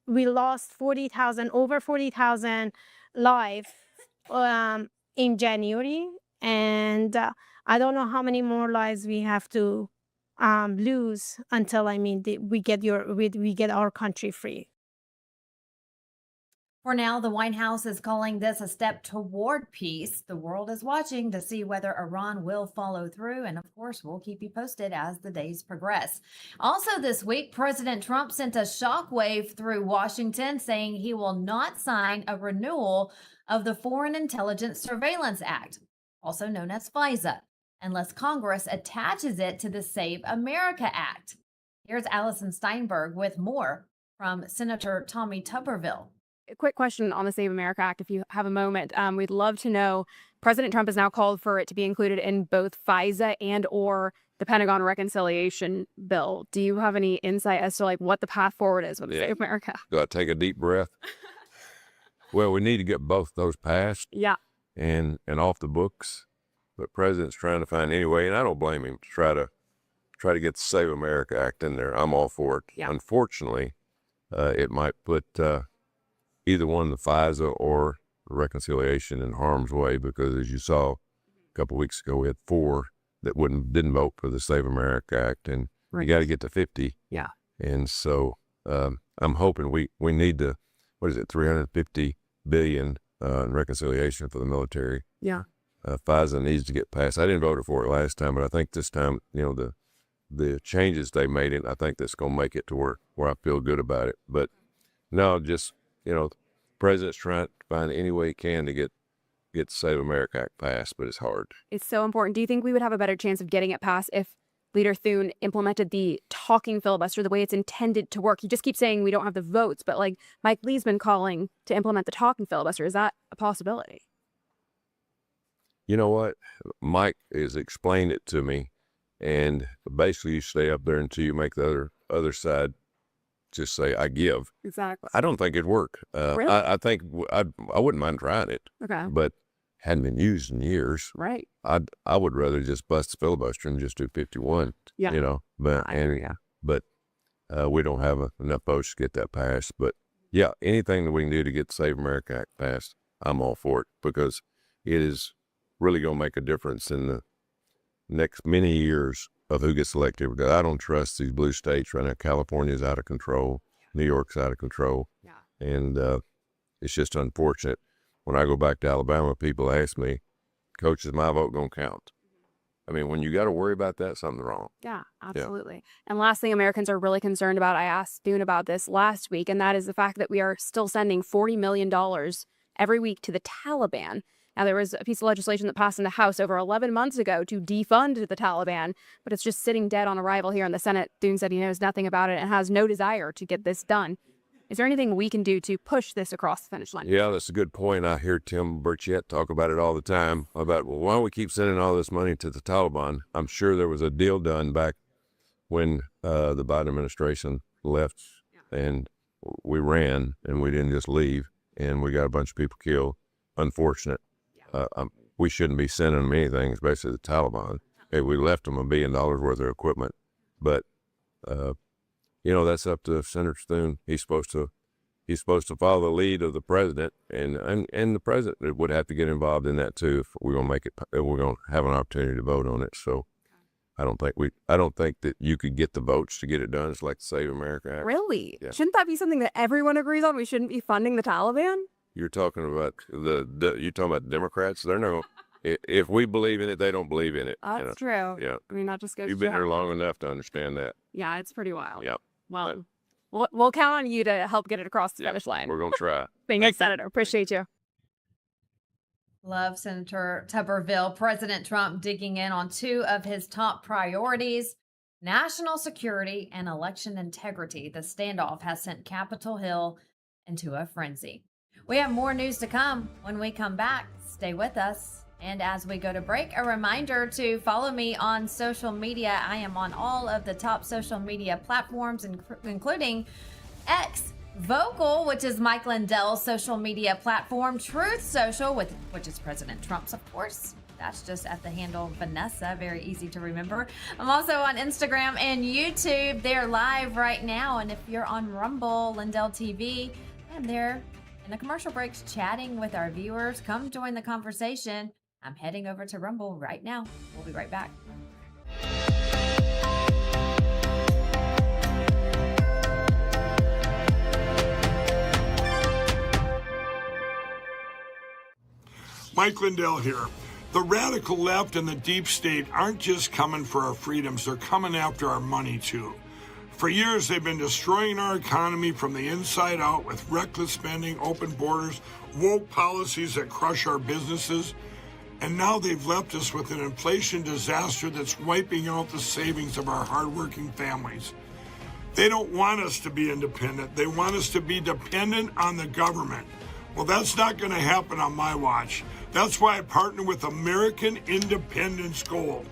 we lost over 40,000 lives in January, and I don't know how many more lives we have to lose until we get our country free. For now, the White House is calling this a step toward peace. The world is watching to see whether Iran will follow through. And of course, we'll keep you posted as the days progress. Also this week, President Trump sent a shockwave through Washington, saying he will not sign a renewal of the Foreign Intelligence Surveillance Act, also known as FISA, unless Congress attaches it to the Save America Act. Here's Allison Steinberg with more from Senator Tommy Tuberville. A quick question on the Save America Act, if you have a moment. We'd love to know, President Trump has now called for it to be included in both FISA and or the Pentagon reconciliation bill. Do you have any insight as to what the path forward is with Save America? Do I take a deep breath? Well, we need to get both those passed. Yeah. And off the books. But President's trying to find any way, and I don't blame him, to try to get the Save America Act in there. I'm all for it. Yeah. Unfortunately, it might put either one, the FISA or reconciliation, in harm's way, because as you saw a couple of weeks ago, we had 4 that didn't vote for the Save America Act, and you got to get to 50. Yeah. And so I'm hoping we need to, $350 billion in reconciliation for the military. Yeah. FISA needs to get passed. I didn't vote for it last time, but I think this time, the changes they made it, I think that's going to make it to where I feel good about it. But no, just the president's trying to find any way he can to get the Save America Act passed, but it's hard. It's so important. Do you think we would have a better chance of getting it passed if Leader Thune implemented the talking filibuster the way it's intended to work? He just keeps saying we don't have the votes, but Mike Lee's been calling to implement the talking filibuster. Is that a possibility? You know what? Mike has explained it to me, and basically you stay up there until you make the other side just say, I give. Exactly. I don't think it'd work. Really? I think I wouldn't mind trying it. Okay. But hadn't been used in years. Right. I would rather just bust the filibuster and just do 51. Yeah. But I agree, yeah. But we don't have enough votes to get that passed. But yeah, anything that we can do to get the Save America Act passed, I'm all for it, because it is really going to make a difference in the next many years of who gets elected, because I don't trust these blue states right now. California's out of control. New York's out of control. Yeah. And it's just unfortunate. When I go back to Alabama, people ask me, Coach, is my vote going to count? I mean, when you got to worry about that, something's wrong. Yeah, absolutely. Yeah. And last thing Americans are really concerned about, I asked Thune about this last week, and that is the fact that we are still sending $40 million every week to the Taliban. Now, there was a piece of legislation that passed in the House over 11 months ago to defund the Taliban, but it's just sitting dead on arrival here in the Senate. Thune said he knows nothing about it and has no desire to get this done. Is there anything we can do to push this across the finish line? Yeah, that's a good point. I hear Tim Burchett talk about it all the time, about, well, why don't we keep sending all this money to the Taliban? I'm sure there was a deal done back when the Biden administration left, and we ran, and we didn't just leave, and we got a bunch of people killed. Unfortunate. We shouldn't be sending them anything, especially the Taliban. Hey, we left them $1 billion worth of equipment, but that's up to Senator Thune. He's supposed to follow the lead of the president, and the president would have to get involved in that too if we're gonna make it. We're gonna have an opportunity to vote on it. So I don't think that you could get the votes to get it done. It's like the Save America Act. Really? Yeah. Shouldn't that be something that everyone agrees on? We shouldn't be funding the Taliban? You're talking about you're talking about Democrats. They're no. If we believe in it, they don't believe in it. That's true. Yeah. I mean, that just goes. You've been here long enough to understand that. Yeah, it's pretty wild. Yep. Well, we'll count on you to help get it across the finish line. We're gonna try. Thanks, Senator. Appreciate you. Love Senator Tuberville. President Trump digging in on two of his top priorities: national security and election integrity. The standoff has sent Capitol Hill into a frenzy. We have more news to come when we come back. Stay with us. And as we go to break, a reminder to follow me on social media. I am on all of the top social media platforms, including X, Vocal, which is Mike Lindell's social media platform, Truth Social, which is President Trump's, of course. That's just at the handle Vanessa. Very easy to remember. I'm also on Instagram and YouTube. They're live right now. And if you're on Rumble, LINDELLTV, I'm there in the commercial breaks chatting with our viewers. Come join the conversation. I'm heading over to Rumble right now. We'll be right back. Mike Lindell here. The radical left and the deep state aren't just coming for our freedoms, they're coming after our money too. For years, they've been destroying our economy from the inside out with reckless spending, open borders, woke policies that crush our businesses. And now they've left us with an inflation disaster that's wiping out the savings of our hardworking families. They don't want us to be independent. They want us to be dependent on the government. Well, that's not going to happen on my watch. That's why I partner with American Independence Gold.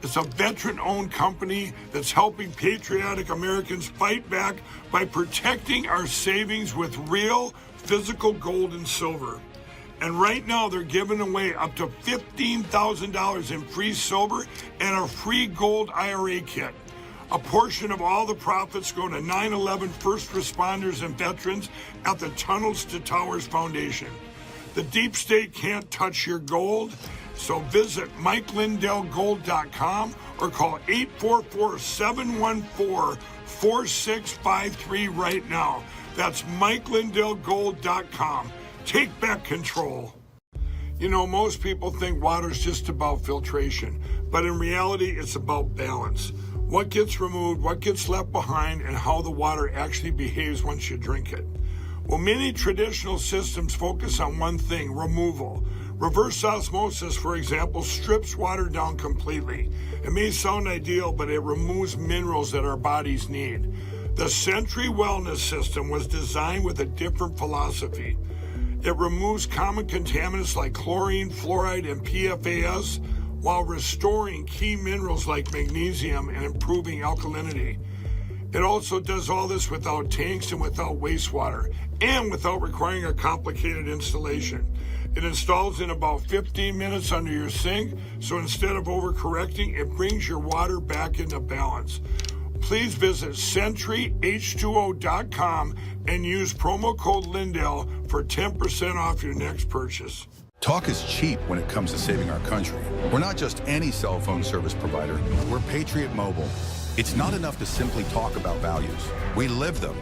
It's a veteran-owned company that's helping patriotic Americans fight back by protecting our savings with real physical gold and silver. And right now, they're giving away up to $15,000 in free silver and a free gold IRA kit. A portion of all the profits go to 9/11 first responders and veterans at the Tunnels to Towers Foundation. The deep state can't touch your gold, so visit MikeLindellGold.com or call 844-714-4653 right now. That's MikeLindellGold.com. Take back control. You know, most people think water's just about filtration, but in reality, it's about balance. What gets removed, what gets left behind, and how the water actually behaves once you drink it. Well, many traditional systems focus on one thing: removal. Reverse osmosis, for example, strips water down completely. It may sound ideal, but it removes minerals that our bodies need. The Century Wellness System was designed with a different philosophy. It removes common contaminants like chlorine, fluoride, and PFAS while restoring key minerals like magnesium and improving alkalinity. It also does all this without tanks and without wastewater, and without requiring a complicated installation. It installs in about 15 minutes under your sink, so instead of overcorrecting, it brings your water back into balance. Please visit CenturyH2O.com and use promo code Lindell for 10% off your next purchase. Talk is cheap when it comes to saving our country. We're not just any cell phone service provider. We're Patriot Mobile. It's not enough to simply talk about values. We live them.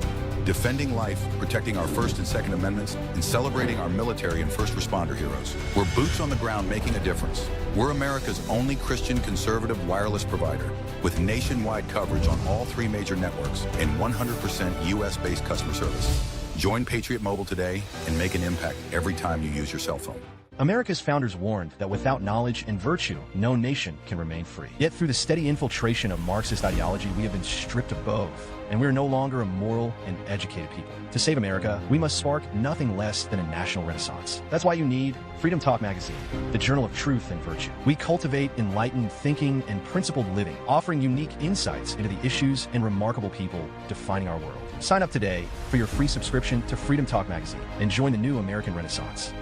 Defending life, protecting our First and Second Amendments, and celebrating our military and first responder heroes. We're boots on the ground making a difference. We're America's only Christian conservative wireless provider with nationwide coverage on all 3 major networks and 100% U.S.-based customer service. Join Patriot Mobile today and make an impact every time you use your cell phone. America's founders warned that without knowledge and virtue, no nation can remain free. Yet through the steady infiltration of Marxist ideology, we have been stripped of both, and we are no longer a moral and educated people. To save America, we must spark nothing less than a national renaissance. That's why you need Freedom Talk Magazine, the journal of truth and virtue. We cultivate enlightened thinking and principled living, offering unique insights into the issues and remarkable people defining our world. Sign up today for your free subscription to Freedom Talk Magazine and join the new American Renaissance.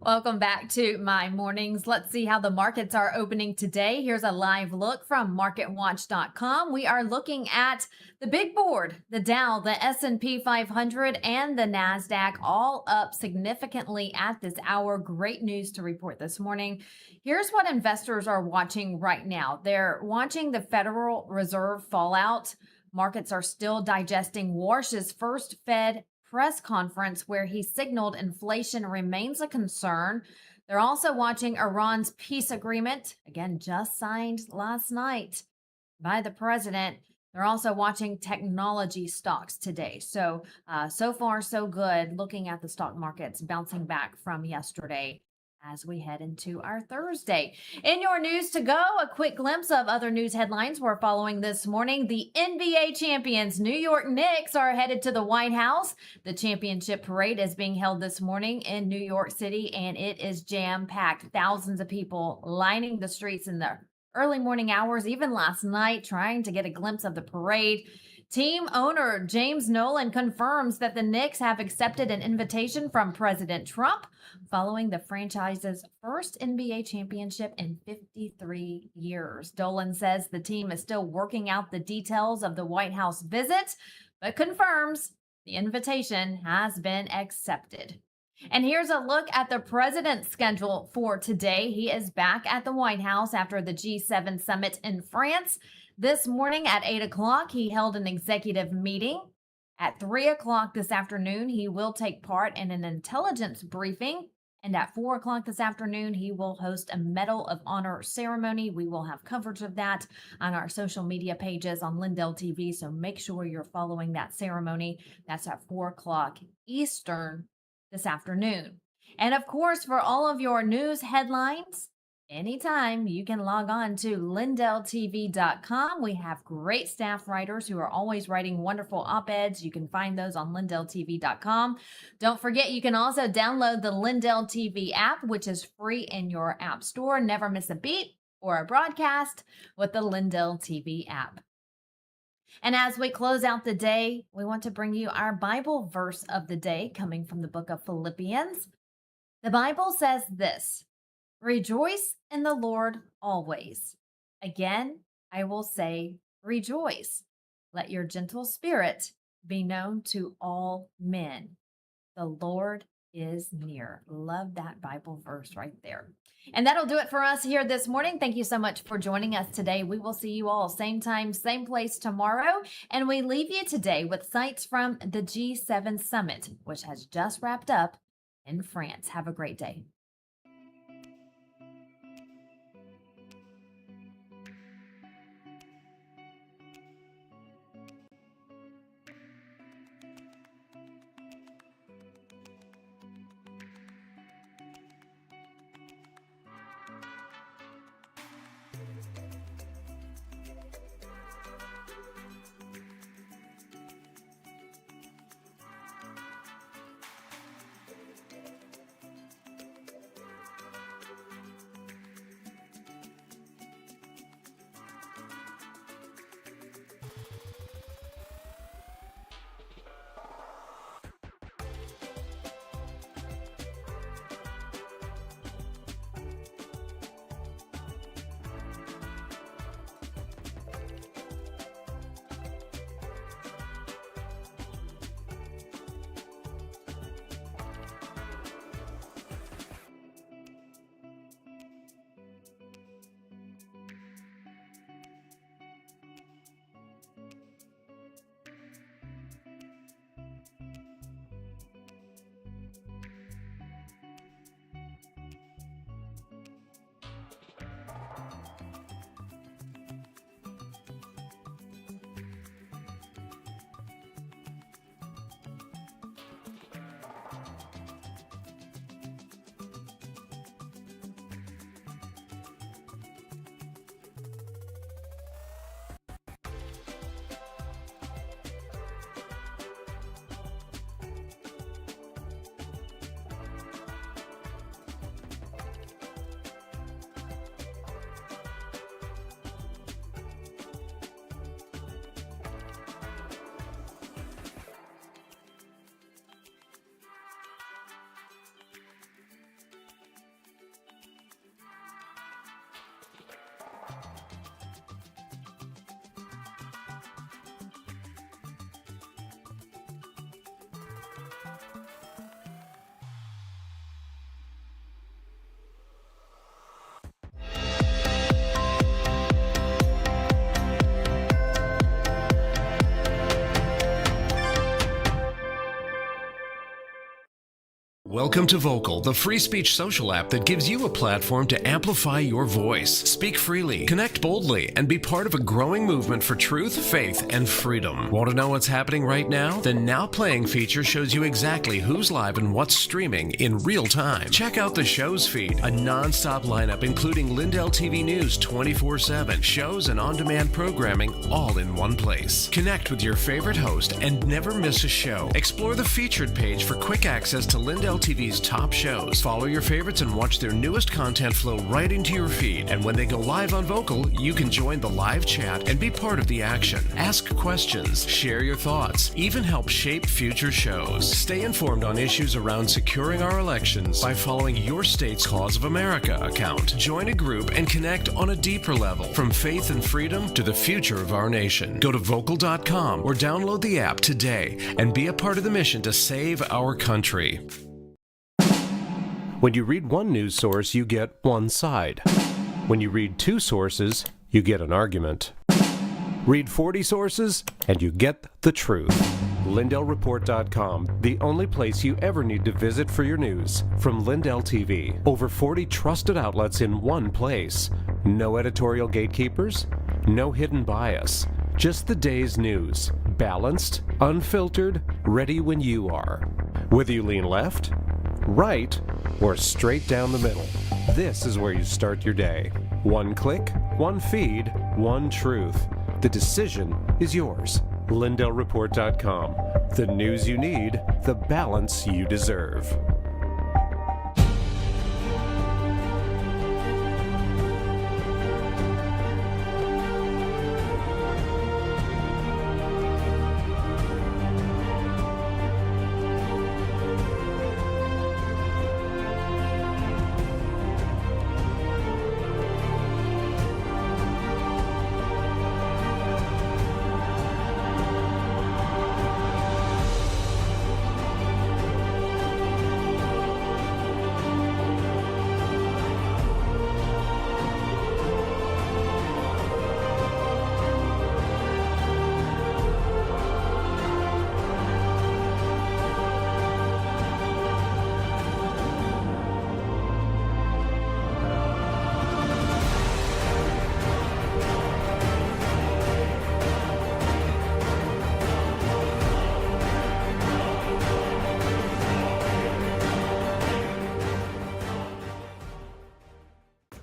Welcome back to My Mornings. Let's see how the markets are opening today. Here's a live look from MarketWatch.com. We are looking at the big board, the Dow, the S&P 500, and the NASDAQ all up significantly at this hour. Great news to report this morning. Here's what investors are watching right now. They're watching the Federal Reserve fallout. Markets are still digesting Warsh's first Fed press conference where he signaled inflation remains a concern. They're also watching Iran's peace agreement, again, just signed last night by the president. They're also watching technology stocks today. So far, so good. Looking at the stock markets bouncing back from yesterday as we head into our Thursday. In your news to go, a quick glimpse of other news headlines we're following this morning. The NBA champions, New York Knicks, are headed to the White House. The championship parade is being held this morning in New York City, and it is jam-packed. Thousands of people lining the streets in the early morning hours, even last night, trying to get a glimpse of the parade. Team owner James Nolan confirms that the Knicks have accepted an invitation from President Trump following the franchise's first NBA championship in 53 years. Dolan says the team is still working out the details of the White House visit, but confirms the invitation has been accepted. And here's a look at the president's schedule for today. He is back at the White House after the G7 summit in France. This morning at 8 o'clock, he held an executive meeting. At 3 o'clock this afternoon, he will take part in an intelligence briefing. And at 4 o'clock this afternoon, he will host a Medal of Honor ceremony. We will have coverage of that on our social media pages on LINDELLTV, so make sure you're following that ceremony. That's at 4 o'clock Eastern this afternoon. And of course, for all of your news headlines, anytime you can log on to LINDELLTV.com. We have great staff writers who are always writing wonderful op-eds. You can find those on LINDELLTV.com. Don't forget, you can also download the Lindell TV app, which is free in your app store. Never miss a beat or a broadcast with the Lindell TV app. And as we close out the day, we want to bring you our Bible verse of the day coming from the book of Philippians. The Bible says this: "Rejoice in the Lord always. Again, I will say, rejoice. Let your gentle spirit be known to all men. The Lord is near." Love that Bible verse right there. And that'll do it for us here this morning. Thank you so much for joining us today. We will see you all same time, same place tomorrow. And we leave you today with sights from the G7 summit, which has just wrapped up in France. Have a great day. Welcome to Vocal, the free speech social app that gives you a platform to amplify your voice. Speak freely, connect boldly, and be part of a growing movement for truth, faith, and freedom. Want to know what's happening right now? The Now Playing feature shows you exactly who's live and what's streaming in real time. Check out the show's feed, a non-stop lineup including LINDELLTV News 24/7, shows and on-demand programming all in one place. Connect with your favorite host and never miss a show. Explore the featured page for quick access to LINDELLTV's top shows. Follow your favorites and watch their newest content flow right into your feed. And when they go live on Vocal, you can join the live chat and be part of the action. Ask questions, share your thoughts, even help shape future shows. Stay informed on issues around securing our elections by following your state's Cause of America account. Join a group and connect on a deeper level, from faith and freedom to the future of our nation. Go to vocal.com or download the app today and be a part of the mission to save our country. When you read one news source, you get one side. When you read two sources, you get an argument. Read 40 sources, and you get the truth. LindellReport.com, the only place you ever need to visit for your news. From LindellTV, over 40 trusted outlets in one place. No editorial gatekeepers, no hidden bias. Just the day's news. Balanced, unfiltered, ready when you are. Whether you lean left, right, or straight down the middle, this is where you start your day. One click, one feed, one truth. The decision is yours. LindellReport.com. The news you need, the balance you deserve.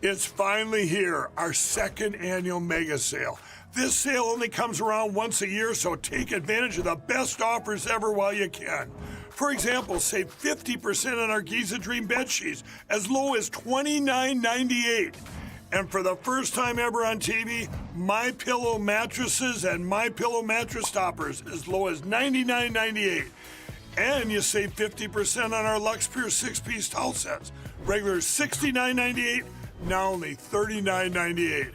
It's finally here, our second annual mega sale. This sale only comes around once a year, so take advantage of the best offers ever while you can. For example, save 50% on our Giza Dream bed sheets, as low as $29.98. And for the first time ever on TV, My Pillow mattresses and My Pillow mattress toppers, as low as $99.98. And you save 50% on our Lux Pure 6-piece towel sets, regular $69.98. Now only $39.98.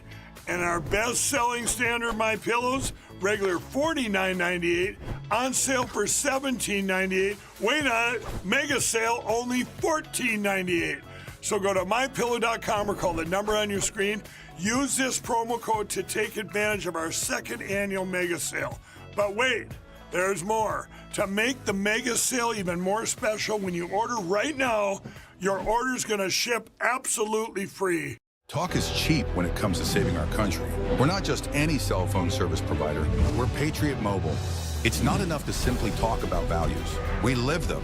And our best-selling standard My Pillows, regular $49.98, on sale for $17.98. Wait on it, mega sale, only $14.98. So go to mypillow.com or call the number on your screen. Use this promo code to take advantage of our second annual mega sale. But wait, there's more. To make the mega sale even more special, when you order right now, your order's gonna ship absolutely free. Talk is cheap when it comes to saving our country. We're not just any cell phone service provider. We're Patriot Mobile. It's not enough to simply talk about values. We live them.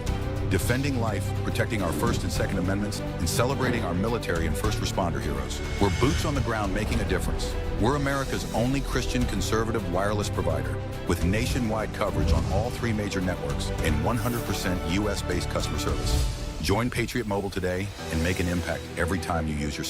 Defending life, protecting our First and Second Amendments, and celebrating our military and first responder heroes. We're boots on the ground making a difference. We're America's only Christian conservative wireless provider with nationwide coverage on all 3 major networks and 100% US-based customer service. Join Patriot Mobile today and make an impact every time you use your cell phone.